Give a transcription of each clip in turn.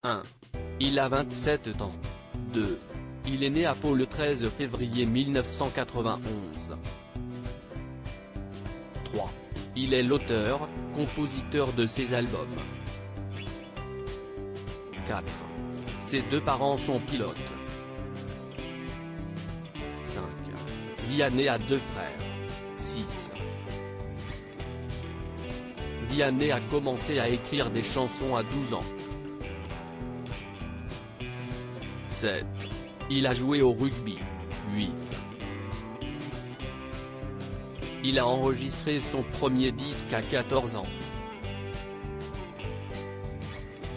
1. Il a 27 ans. 2. Il est né à Pau le 13 février 1991. 3. Il est l'auteur, compositeur de ses albums. 4. Ses deux parents sont pilotes. 5. Vianney a deux frères. 6. Vianney a commencé à écrire des chansons à 12 ans. 7. Il a joué au rugby. 8. Il a enregistré son premier disque à 14 ans.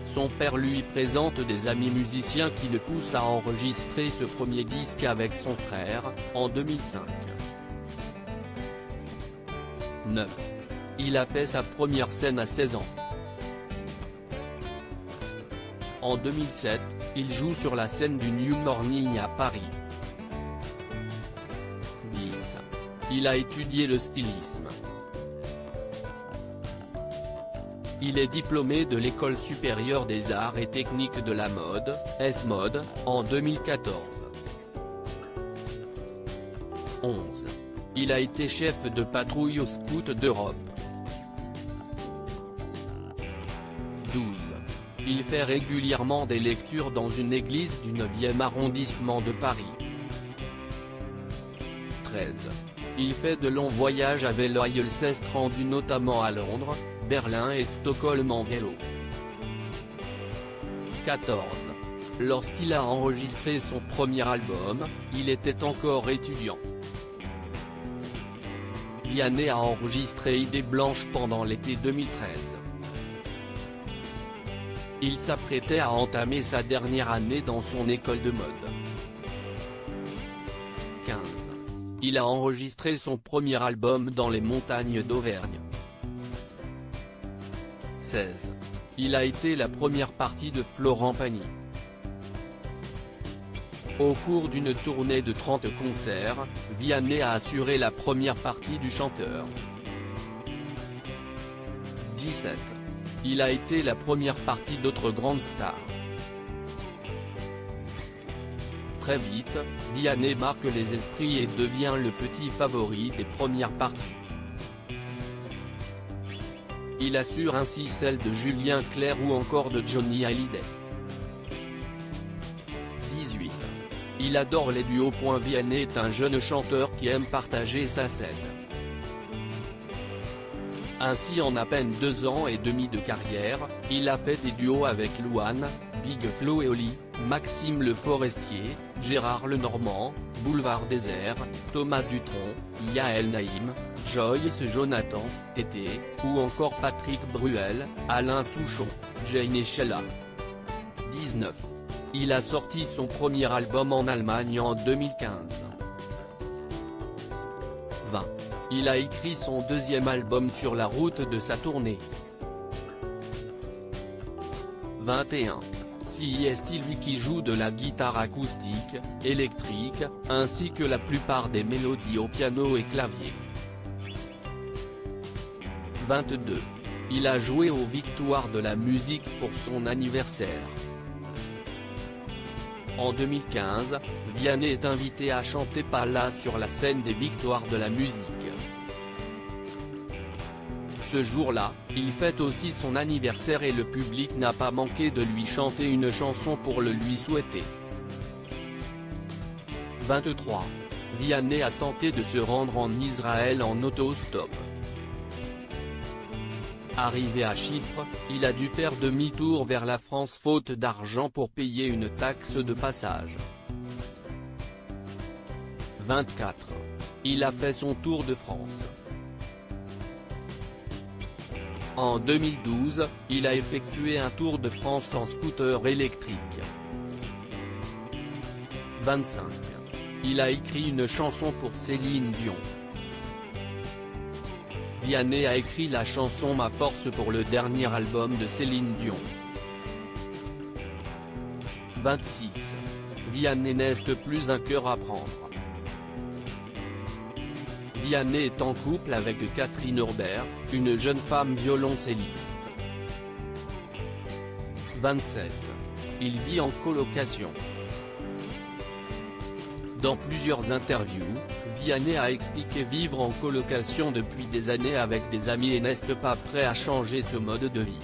Son père lui présente des amis musiciens qui le poussent à enregistrer ce premier disque avec son frère, en 2005. 9. Il a fait sa première scène à 16 ans. En 2007, il joue sur la scène du New Morning à Paris. 10. Il a étudié le stylisme. Il est diplômé de l'École supérieure des arts et techniques de la mode, S-Mode, en 2014. 11. Il a été chef de patrouille aux Scouts d'Europe. 12. Il fait régulièrement des lectures dans une église du 9e arrondissement de Paris. 13. Il fait de longs voyages à vélo. Il s'est rendu notamment à Londres, Berlin et Stockholm en vélo. 14. Lorsqu'il a enregistré son premier album, il était encore étudiant. Vianney a enregistré Idée blanche pendant l'été 2013. Il s'apprêtait à entamer sa dernière année dans son école de mode. 15. Il a enregistré son premier album dans les montagnes d'Auvergne. 16. Il a été la première partie de Florent Pagny. Au cours d'une tournée de 30 concerts, Vianney a assuré la première partie du chanteur. 17. Il a été la première partie d'autres grandes stars. Très vite, Vianney marque les esprits et devient le petit favori des premières parties. Il assure ainsi celle de Julien Clerc ou encore de Johnny Hallyday. 18. Il adore les duos. Vianney est un jeune chanteur qui aime partager sa scène. Ainsi en à peine 2 ans et demi de carrière, il a fait des duos avec Louane, Big Flo et Oli, Maxime Le Forestier, Gérard Lenormand, Boulevard Désert, Thomas Dutronc, Yael Naïm, Joyce Jonathan, Tété, ou encore Patrick Bruel, Alain Souchon, Jane et Sheila. 19. Il a sorti son premier album en Allemagne en 2015. 20. Il a écrit son deuxième album sur la route de sa tournée. 21. C'est lui qui joue de la guitare acoustique, électrique, ainsi que la plupart des mélodies au piano et clavier. 22. Il a joué aux Victoires de la musique pour son anniversaire. En 2015, Vianney est invité à chanter Pala sur la scène des Victoires de la musique. Ce jour-là, il fête aussi son anniversaire et le public n'a pas manqué de lui chanter une chanson pour le lui souhaiter. 23. Vianney a tenté de se rendre en Israël en autostop. Arrivé à Chypre, il a dû faire demi-tour vers la France faute d'argent pour payer une taxe de passage. 24. Il a fait son tour de France. En 2012, il a effectué un tour de France en scooter électrique. 25. Il a écrit une chanson pour Céline Dion. Vianney a écrit la chanson Ma Force pour le dernier album de Céline Dion. 26. Vianney n'est plus un cœur à prendre. Vianney est en couple avec Catherine Herbert, une jeune femme violoncelliste. 27. il vit en colocation. Dans plusieurs interviews, Vianney a expliqué vivre en colocation depuis des années avec des amis et n'est pas prêt à changer ce mode de vie.